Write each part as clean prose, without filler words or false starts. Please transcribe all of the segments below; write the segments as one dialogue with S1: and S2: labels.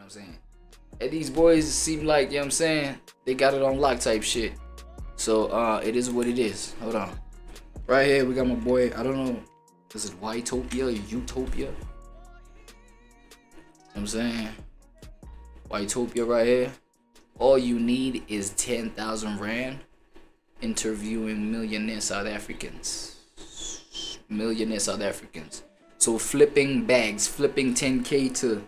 S1: I'm saying? And these boys seem like, you know what I'm saying, they got it on lock type shit. So it is what it is. Hold on. Right here we got my boy, I don't know, is it Utopia or Utopia? You know what I'm saying? Utopia right here. All you need is 10,000 Rand. Interviewing millionaire South Africans. Millionaire South Africans. So flipping bags, flipping 10K to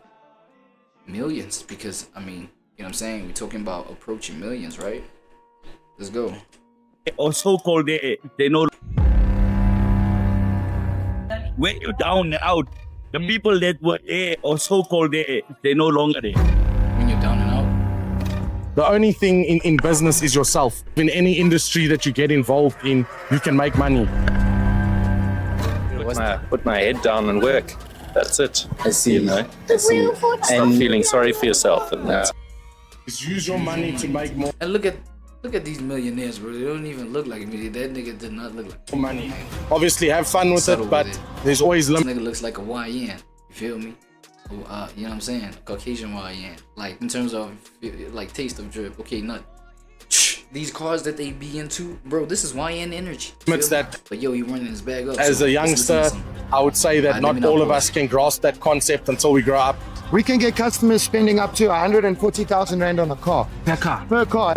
S1: millions, because I mean, you know what I'm saying, we're talking about approaching millions, right? Let's go.
S2: Or so-called they know when you're down and out, the people that were there or so-called they no longer there.
S1: When you're down and out.
S3: The only thing in business is yourself. In any industry that you get involved in, you can make money.
S4: Put my head down and work. That's it.
S5: I see.
S4: You know?
S5: I see.
S4: Stop feeling sorry for yourself. And
S3: Just use your money to make more
S1: And look at these millionaires, bro. They don't even look like me. That nigga did not look like
S3: money. Obviously, have fun with
S1: Subtle
S3: it, but
S1: with it.
S3: there's always
S1: This
S3: limits.
S1: nigga looks like a YN. You feel me? You know what I'm saying? Caucasian YN. Like in terms of like taste of drip. Okay, not these cars that they be into, bro. This is YN energy.
S3: Limits that.
S1: But yo, he running his bag up.
S3: As
S1: so
S3: a
S1: let's listen
S3: youngster,
S1: to some.
S3: I would say that
S1: Let me
S3: not
S1: know,
S3: all of
S1: bro.
S3: us can grasp that concept until we grow up.
S6: We can get customers spending up to 140,000 Rand on a car.
S5: Per car.
S6: Per car.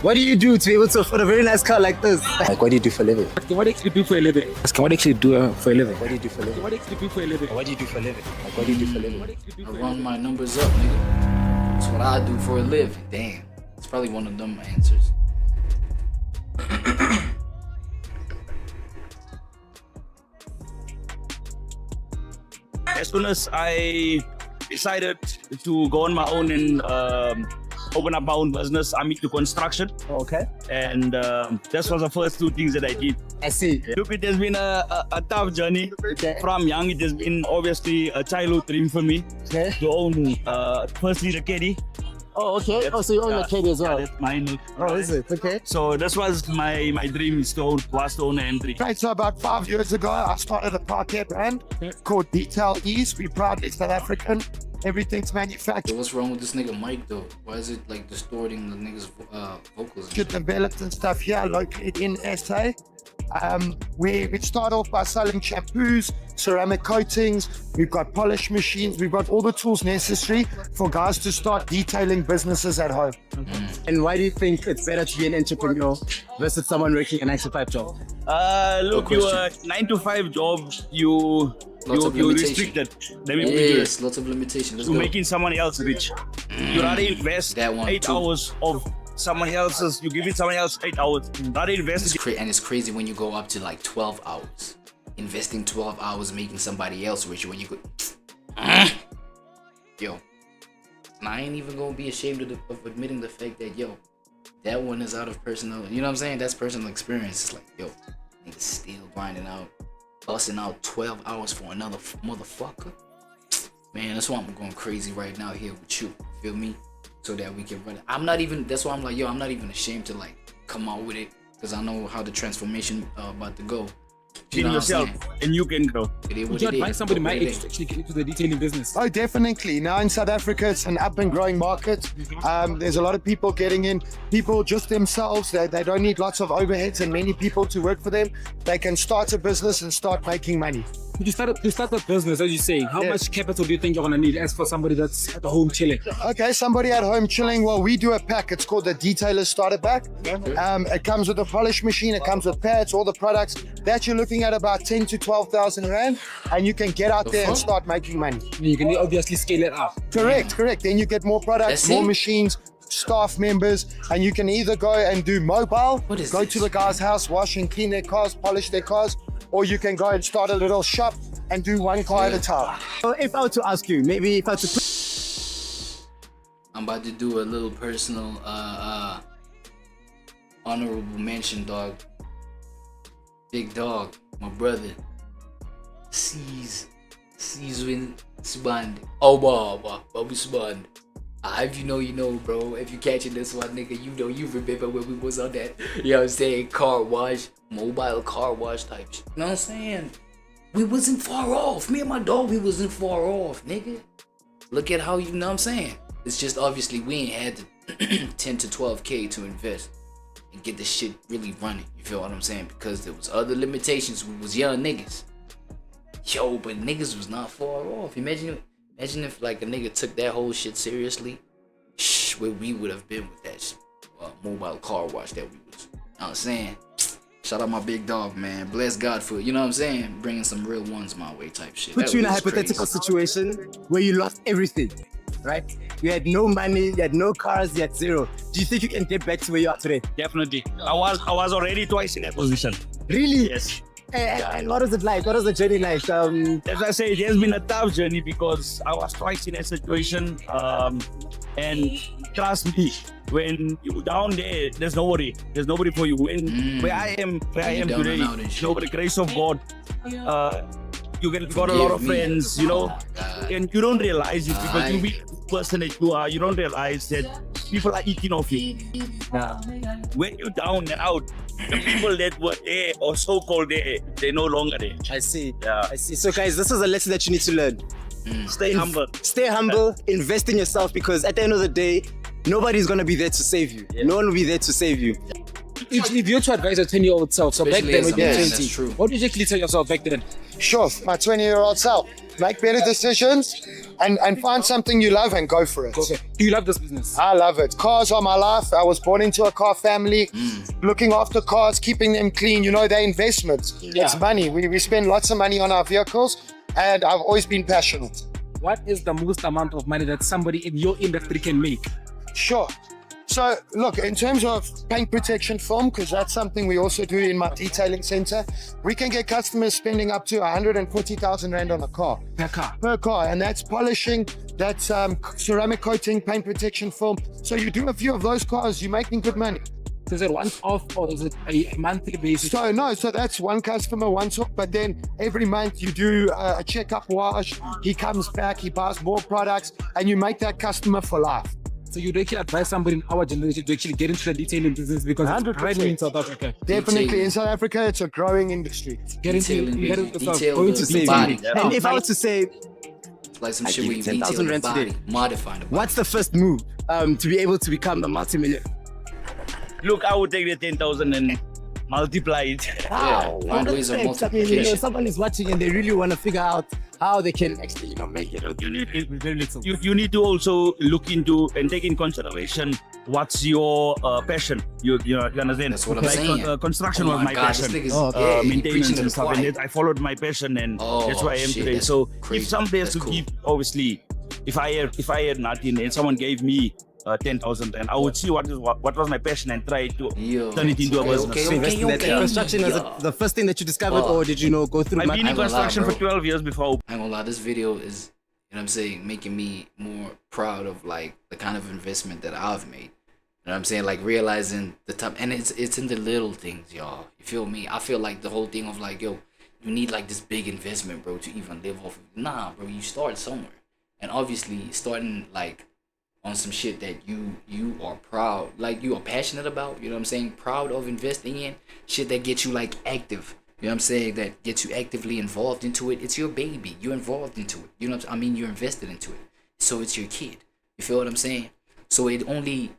S5: What do you do to be able to afford a very nice car like this?
S7: Like, what do you do for a living?
S8: What do you actually do for a living?
S7: What actually do for a living?
S8: What do you do for a living? What do you actually do for a living?
S7: What do you do for a living? Like, what do you do for a living?
S1: I run my numbers up, nigga. That's what I do for a living. Damn. It's probably one of them answers.
S2: As soon as I decided to go on my own and open up my own business, I'm into construction.
S5: Okay.
S2: And this was the first two things that I did.
S5: I see.
S2: Look, it has been a tough journey.
S5: Okay.
S2: From young, it has been obviously a childhood dream for me
S5: Okay.
S2: to own firstly the caddy.
S5: Oh, okay. Oh, so you own a caddy as well.
S2: Yeah, that's mine.
S5: Oh, is it? Okay.
S2: So this was my dream is to own an M3.
S6: Right, so about 5 years ago, I started a car care brand called DAILY-PHREYZ. We're proudly South African. Everything's manufactured,
S1: Yo, what's wrong with this nigga mic though? Why is it like distorting the nigga's vocals?
S6: developed and stuff here locally in SA. We start off by selling shampoos, ceramic coatings, we've got polish machines, we've got all the tools necessary for guys to start detailing businesses at home.
S5: And why do you think it's better to be an entrepreneur versus someone working a 9-to-5 job?
S2: Look, you a 9-to-5 job, you
S1: limitation.
S2: restricted. Let me put it
S1: Yes, lots of limitations. Let's
S2: to
S1: go.
S2: making someone else rich. You rather invest
S1: That one
S2: 8
S1: too.
S2: hours of someone else's, you give it someone else 8 hours. Rather invest
S1: And it's crazy when you go up to like 12 hours. Investing 12 hours making somebody else rich when you go. Yo. And I ain't even gonna be ashamed of admitting the fact that, yo, that one is out of personal, you know what I'm saying? That's personal experience. It's like, yo, niggas still grinding out, busting out 12 hours for another motherfucker. Man, that's why I'm going crazy right now here with you. Feel me? So that we can run it. I'm not even, that's why I'm like, yo, I'm not even ashamed to like come out with it. Because I know how the transformation about to go. You
S2: in
S1: know what I'm
S2: yourself
S1: saying?
S2: and you can grow.
S1: It is what
S8: Would you
S1: it
S8: advise
S1: is.
S8: somebody my
S1: What it
S8: age
S1: is.
S8: to actually get into the detailing business?
S6: Oh, definitely. Now in South Africa, it's an up and growing market. There's a lot of people getting in. People just themselves, they don't need lots of overheads and many people to work for them. They can start a business and start making money.
S8: To start a business, as you say, how
S6: Yes.
S8: much capital do you think you're gonna need as for somebody that's at the home chilling?
S6: Okay, somebody at home chilling. Well, we do a pack. It's called the Detailer Starter Pack. It comes with a polish machine. It comes with pads, all the products. That you're looking at about 10 to 12,000 Rand, and you can get out there and start making money.
S8: You can obviously scale it up.
S6: Correct. Then you get more products,
S1: That's
S6: more
S1: it?
S6: machines, staff members, and you can either go and do mobile,
S1: What is
S6: go
S1: this?
S6: to the guy's house, wash and clean their cars, polish their cars, or you can go and start a little shop and do one car at a time.
S5: So if I were to ask you, maybe if I were to put
S1: I'm about to do a little personal honorable mention, dog. Big dog, my brother. Season Suband. Oh, Bobby Suband. If you know, you know, bro. If you catching this one, nigga, you know, you remember when we was on that, you know what I'm saying, car wash, mobile car wash type shit. You know what I'm saying? We wasn't far off. Me and my dog, we wasn't far off, nigga. look at how you know what I'm saying. It's just obviously we ain't had the 10 to 12K to invest and get this shit really running. You feel what I'm saying? Because there was other limitations. We was young niggas. Yo, but niggas was not far off. Imagine if like a nigga took that whole shit seriously. Where we would have been with that mobile car wash that we was. You know what I'm saying? Shout out my big dog, man. Bless God for, you know what I'm saying? Bringing some real ones my way type shit.
S5: Put
S1: That
S5: you in a
S1: was
S5: hypothetical
S1: crazy.
S5: situation where you lost everything, right? You had no money, you had no cars, you had zero. Do you think you can get back to where you are today?
S2: Definitely. I was already twice in that position.
S5: Really?
S2: Yes.
S5: And what is it like? What is the journey like?
S2: As I say, it has been a tough journey because I was twice in that situation. And trust me, when you down there, there's nobody for you. When where I am
S1: down
S2: today,
S1: and out and shit.
S2: by the grace of God, you got a lot of
S1: Forgive me.
S2: friends, you know,
S1: God.
S2: and you don't realize it because
S1: Aye.
S2: you be the person that you are. You don't realize that people are eating off you. When you're down and out, the people that were there or so-called there, they're no longer there.
S5: I see.
S2: Yeah.
S5: I see. So guys, this is a lesson that you need to learn.
S2: Stay humble.
S5: Stay humble, invest in yourself, because at the end of the day, nobody's gonna be there to save you. No one will be there to save you.
S8: If you were to advise your 10-year-old self, so back
S1: Especially
S8: then
S1: as
S8: when
S1: a
S8: you were
S1: man,
S8: 20,
S1: that's true.
S8: what did you actually tell yourself back then?
S6: Sure, my 20-year-old self. Make better decisions and find something you love and go for it.
S8: Okay. Do you love this business?
S6: I love it. Cars are my life. I was born into a car family. Looking after cars, keeping them clean. You know, they're investments. It's money. We spend lots of money on our vehicles, and I've always been passionate.
S8: What is the most amount of money that somebody in your industry can make?
S6: Sure. So, look, in terms of paint protection film, because that's something we also do in my detailing center, we can get customers spending up to 140,000 Rand on a car. Per car, and that's polishing, that's ceramic coating, paint protection film. So you do a few of those cars, you're making good money.
S8: So is it once off or is it a monthly basis?
S6: So that's one customer once off, but then every month you do a checkup wash, he comes back, he buys more products, and you make that customer for life.
S8: So you'd actually advise somebody in our generation to actually get into the detailing business because it's
S6: 100%.
S8: brand new in South Africa.
S6: Definitely, in South Africa, it's a growing industry.
S8: Get into
S1: Detailing
S8: get
S1: business,
S8: into
S1: detail
S8: going
S1: the
S8: to
S5: Save
S1: body.
S5: you. And if I were to say,
S1: It's like some
S5: I
S1: shit
S5: give
S1: where
S5: you
S1: you
S5: 10,000
S1: detail the
S5: Rand
S1: body,
S5: today.
S1: modify the body.
S5: what's the first move to be able to become a multi-millionaire?
S2: Look, I would take the 10,000 and multiply it.
S1: Yeah, find ways of
S5: I mean,
S1: multiplication.
S5: someone is watching and they really want to figure out how they can actually, make it.
S2: You need to also look into and take in consideration what's your passion. You understand?
S1: That's what I'm
S2: like,
S1: saying.
S2: construction
S1: Oh
S2: was my
S1: God, this
S2: passion.
S1: nigga's yeah, he
S2: Maintenance
S1: preaching to
S2: and
S1: the
S2: stuff,
S1: choir.
S2: and I followed my passion, and
S1: Oh,
S2: that's where I am
S1: shit,
S2: today.
S1: that's
S2: So
S1: crazy.
S2: if somebody has
S1: That's
S2: to
S1: cool.
S2: give, obviously, if I had nothing and someone gave me 10,000, and I would see what was my passion and try to
S1: Yo,
S2: turn it into a
S1: okay,
S2: business.
S1: okay,
S5: Invest in that.
S1: okay.
S5: Construction was
S1: Yeah.
S5: the first thing that you discovered,
S1: Fuck.
S5: or did you go through?
S2: I've been in
S1: gonna lie,
S2: construction for
S1: bro.
S2: 12 years before.
S1: I ain't gonna lie, this video is, you know what I'm saying, making me more proud of like the kind of investment that I've made. You know what I'm saying? Like realizing the top, and it's in the little things, y'all. You feel me? I feel like the whole thing of like, yo, you need like this big investment, bro, to even live off of. Nah, bro, you start somewhere. And obviously starting like on some shit that you are proud, like you are passionate about, you know what I'm saying? Proud of investing in shit that gets you like active. You know what I'm saying? That gets you actively involved into it. It's your baby. You're involved into it. You know what I mean? You're invested into it. So it's your kid. You feel what I'm saying? So it only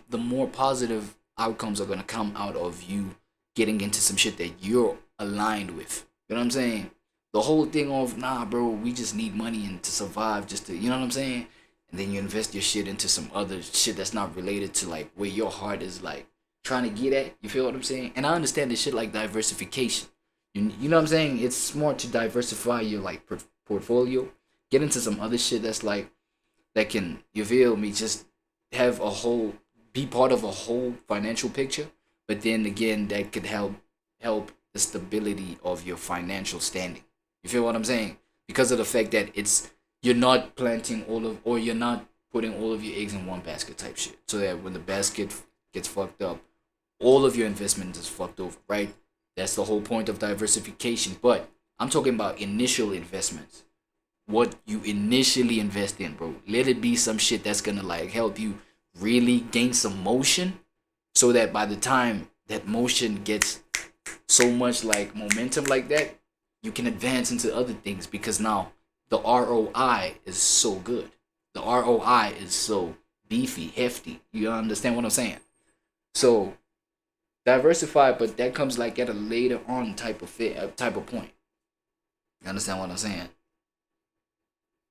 S1: the more positive outcomes are gonna come out of you getting into some shit that you're aligned with. You know what I'm saying? The whole thing of, nah, bro, we just need money and to survive, just to, you know what I'm saying? And then you invest your shit into some other shit that's not related to like where your heart is like trying to get at. You feel what I'm saying? And I understand this shit like diversification. You know what I'm saying? It's smart to diversify your like portfolio. Get into some other shit that's like, that can, you feel me, just have a whole, be part of a whole financial picture. But then again, that could help the stability of your financial standing. You feel what I'm saying? Because of the fact that you're not planting or you're not putting all of your eggs in one basket type shit. So that when the basket gets fucked up, all of your investment is fucked over, right? That's the whole point of diversification. But I'm talking about initial investments. What you initially invest in, bro. Let it be some shit that's gonna like help you really gain some motion, so that by the time that motion gets so much like momentum like that, you can advance into other things, because now the ROI is so good. The ROI is so beefy, hefty. You understand what I'm saying? So diversify, but that comes like at a later on type of point. You understand what I'm saying?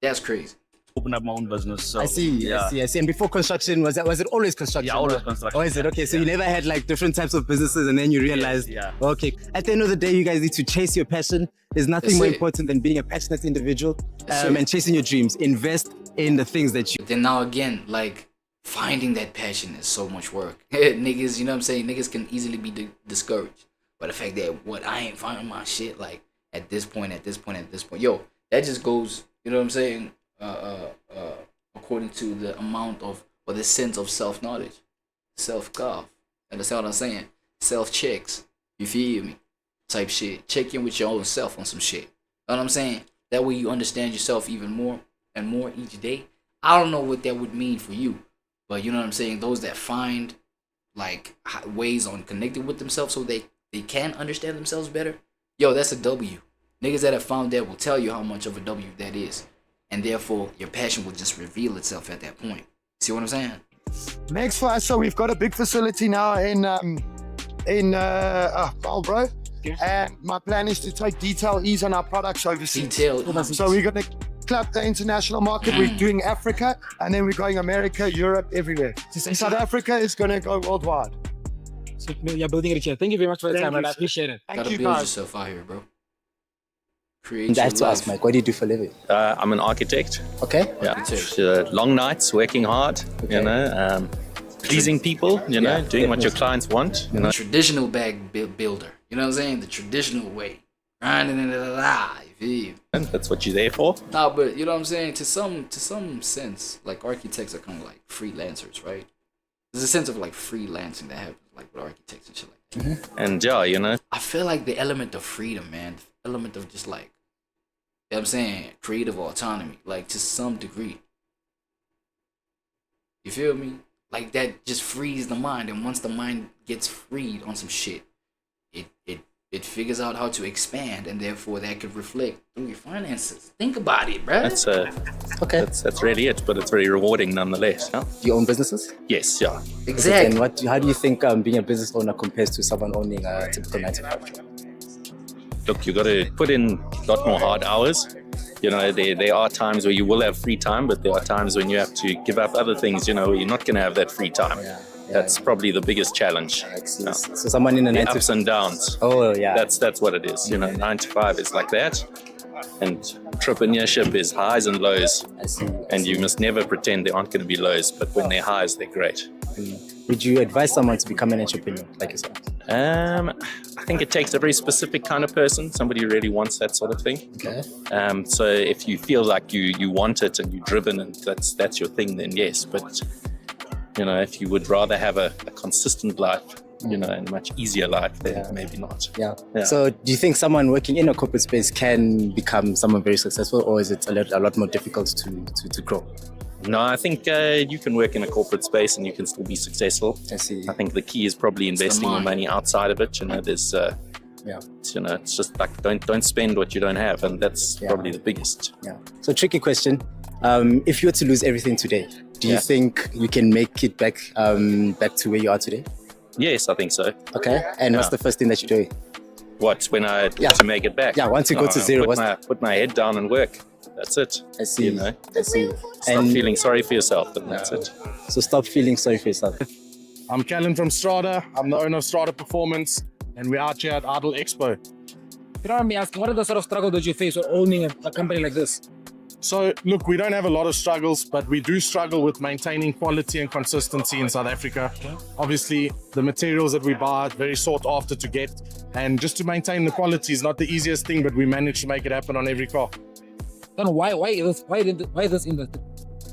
S1: That's crazy.
S2: Open up my own business. So,
S5: I see. And before construction, was it always construction?
S2: Yeah, always construction.
S5: Oh, is it? Okay, so you never had like different types of businesses and then you realized, okay. At the end of the day, you guys need to chase your passion. There's nothing more important than being a passionate individual and chasing your dreams. Invest in the things that you...
S1: Then now again, like, finding that passion is so much work. Niggas, you know what I'm saying? Niggas can easily be discouraged by the fact that I ain't finding my shit, like, at this point. Yo, that just goes, you know what I'm saying? According to the amount of, or the sense of self-knowledge, self-gov. Understand what I'm saying? Self-checks. You feel me? Type shit. Check in with your own self on some shit. Know what I'm saying? That way you understand yourself even more and more each day. I don't know what that would mean for you, but you know what I'm saying? Those that find like ways on connecting with themselves so they can understand themselves better. Yo, that's a W. Niggas that have found that will tell you how much of a W that is. And therefore, your passion will just reveal itself at that point. See what I'm saying?
S6: Next for us, so we've got a big facility now in Marlborough. And my plan is to take detail ease on our products overseas. So we're going to clap the international market. We're doing Africa, and then we're going America, Europe, everywhere. South Africa is going to go worldwide.
S8: So you're building it here. Thank you very much for the time, man. I appreciate it.
S1: Gotta build yourself out here, bro. Create
S7: I have to ask, Mike, what do you do for a living?
S4: I'm an architect.
S7: Okay.
S4: Yeah. Long nights, working hard, you know, pleasing people, you know, doing what your clients want. You know.
S1: Traditional bag builder. You know what I'm saying? The traditional way. Grinding it alive.
S4: And that's what you're there for.
S1: Nah, but you know what I'm saying? To some sense, like architects are kind of like freelancers, right? There's a sense of like freelancing that happens like with architects and shit like that.
S4: And yeah, you know.
S1: I feel like the element of freedom, man. The element of just like, you know what I'm saying? Creative autonomy, like to some degree. You feel me? Like that just frees the mind, and once the mind gets freed on some shit, it figures out how to expand, and therefore that could reflect through your finances. Think about it, bruh.
S4: That's really it, but it's very rewarding nonetheless. Huh?
S7: Do you own businesses?
S4: Yes, yeah.
S1: Exactly.
S7: And how do you think being a business owner compares to someone owning a typical 9-to-5 job?
S4: Look, you got to put in a lot more hard hours. You know, there are times where you will have free time, but there are times when you have to give up other things, you know, where you're not going to have that free time. That's probably the biggest challenge.
S7: So someone in a 9-to-5
S4: ups and downs.
S7: Oh, yeah.
S4: That's what it is. You know, 9-to-5 is like that. And entrepreneurship is highs and lows.
S7: I see.
S4: And you must never pretend there aren't going to be lows, but when they're highs, they're great.
S7: Would you advise someone to become an entrepreneur like yourself?
S4: I think it takes a very specific kind of person, somebody who really wants that sort of thing.
S7: Okay.
S4: So if you feel like you want it and you're driven and that's your thing, then yes. But you know, if you would rather have a consistent life, you know, and a much easier life, then maybe not.
S7: Yeah. So do you think someone working in a corporate space can become someone very successful, or is it a lot more difficult to grow?
S4: No, I think you can work in a corporate space and you can still be successful.
S7: I see.
S4: I think the key is probably investing your money outside of it. You know, there's you know, it's just like don't spend what you don't have, and that's probably the biggest.
S7: Yeah. So tricky question. If you were to lose everything today, do you think you can make it back to where you are today?
S4: Yes, I think so.
S7: Okay. And what's the first thing that you're doing?
S4: What, when I to make it back?
S7: Yeah, once you go to zero,
S4: put my head down and work. That's it.
S7: I see.
S4: You know?
S7: I see.
S4: Stop feeling sorry for yourself, and that's it.
S7: So stop feeling sorry for yourself.
S3: I'm Callan from Strada. I'm the owner of Strada Performance, and we're out here at Idle Expo.
S8: If you don't mind me asking, what are the sort of struggles that you face with owning a company like this?
S3: So, look, we don't have a lot of struggles, but we do struggle with maintaining quality and consistency in South Africa. Obviously, the materials that we buy are very sought after to get, and just to maintain the quality is not the easiest thing, but we manage to make it happen on every car.
S8: Then why this industry?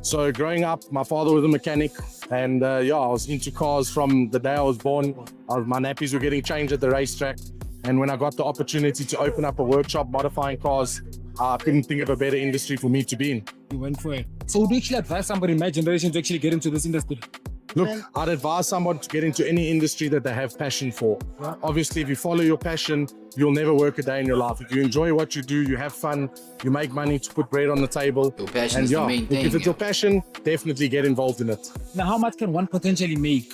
S3: So growing up, my father was a mechanic, and I was into cars from the day I was born. My nappies were getting changed at the racetrack, and when I got the opportunity to open up a workshop modifying cars, I couldn't think of a better industry for me to be in.
S8: You went for it. So would you actually advise somebody in my generation to actually get into this industry?
S3: Look, I'd advise someone to get into any industry that they have passion for. Obviously, if you follow your passion, you'll never work a day in your life. If you enjoy what you do, you have fun, you make money to put bread on the table.
S1: Your passion
S3: and
S1: is the main thing.
S3: if it's your passion, definitely get involved in it.
S8: Now, how much can one potentially make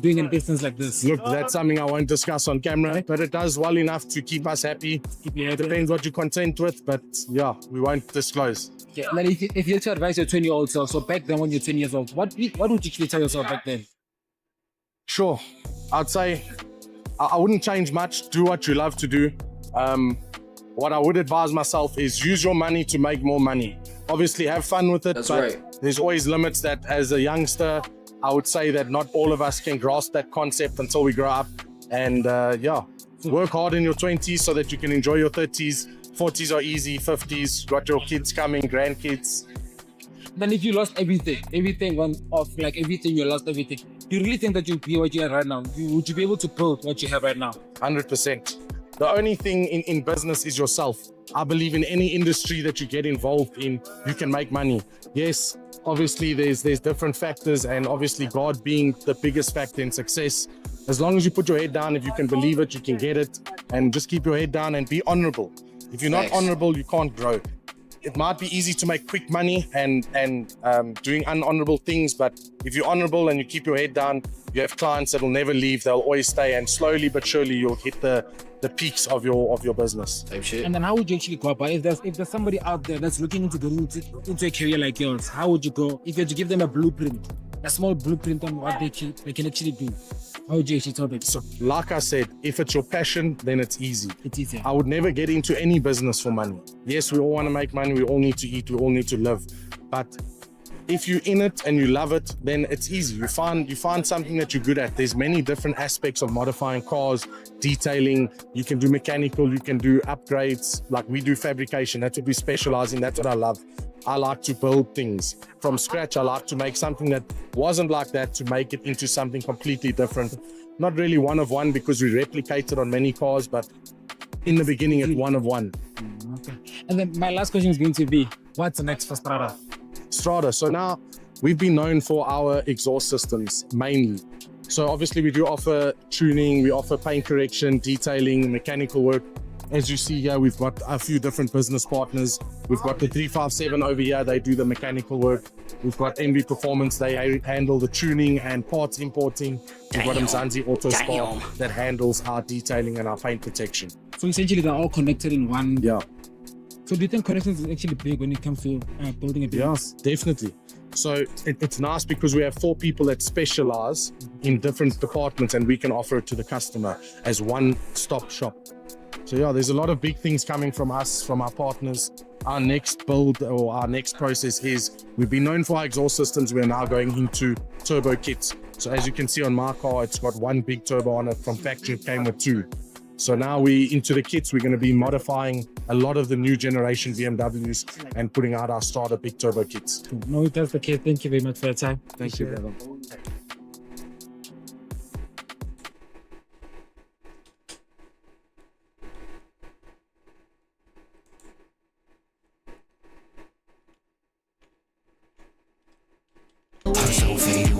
S8: doing a business like this?
S3: Look, that's something I won't discuss on camera, but it does well enough to keep us happy. Depends what you're content with, but yeah, we won't disclose.
S8: Yeah. Like if you had to advise your 20-year-old self, so back then when you're 20 years old, what would you actually tell yourself back then?
S3: Sure, I'd say I wouldn't change much. Do what you love to do. What I would advise myself is use your money to make more money. Obviously, have fun with it.
S1: That's
S3: but
S1: right.
S3: There's always limits that, as a youngster, I would say that not all of us can grasp that concept until we grow up. And work hard in your 20s so that you can enjoy your 30s. 40s are easy, 50s, got your kids coming, grandkids.
S8: Then if you lost everything you lost everything, do you really think that you'll be what you have right now? Would you be able to build what you have right now?
S3: 100%. The only thing in business is yourself. I believe in any industry that you get involved in, you can make money. Yes, obviously there's different factors, and obviously God being the biggest factor in success. As long as you put your head down, if you can believe it, you can get it, and just keep your head down and be honorable. If you're not honorable, you can't grow. It might be easy to make quick money and doing unhonorable things, but if you're honorable and you keep your head down, you have clients that will never leave. They'll always stay, and slowly but surely you'll hit the peaks of your business.
S1: Type shit.
S8: And then how would you actually go about it? If there's somebody out there that's looking into getting into a career like yours, how would you go? If you had to give them a blueprint, a small blueprint on what they can actually do, how would you actually tell them?
S3: So, like I said, if it's your passion, then it's easy.
S8: It's easier.
S3: I would never get into any business for money. Yes, we all want to make money. We all need to eat. We all need to live. But if you're in it and you love it, then it's easy. You find something that you're good at. There's many different aspects of modifying cars, detailing. You can do mechanical. You can do upgrades. Like we do fabrication. That's what we specialize in. That's what I love. I like to build things from scratch. I like to make something that wasn't like that to make it into something completely different. Not really one of one because we replicate it on many cars, but in the beginning, it's one of one.
S8: Okay. And then my last question is going to be, what's next for Strada?
S3: Strada. So now we've been known for our exhaust systems mainly. So obviously we do offer tuning, we offer paint correction, detailing, mechanical work. As you see here, we've got a few different business partners. We've got the 357 over here, they do the mechanical work. We've got MB Performance, they handle the tuning and parts importing. We've got Mzansi Auto Spa that handles our detailing and our paint protection.
S8: So essentially they're all connected in one.
S3: Yeah.
S8: So do you think connections is actually big when it comes to building a business?
S3: Yeah, definitely. So it's nice because we have 4 people that specialize in different departments and we can offer it to the customer as one-stop shop. So yeah, there's a lot of big things coming from us, from our partners. Our next build or our next process is, we've been known for our exhaust systems. We're now going into turbo kits. So as you can see on my car, it's got 1 big turbo on it. From factory, it came with 2. So now we into the kits, we're going to be modifying a lot of the new generation BMWs and putting out our starter big turbo kits.
S8: No, that's the case. Thank you very much for your time.
S3: Thank you, brother.
S1: I'm so famous.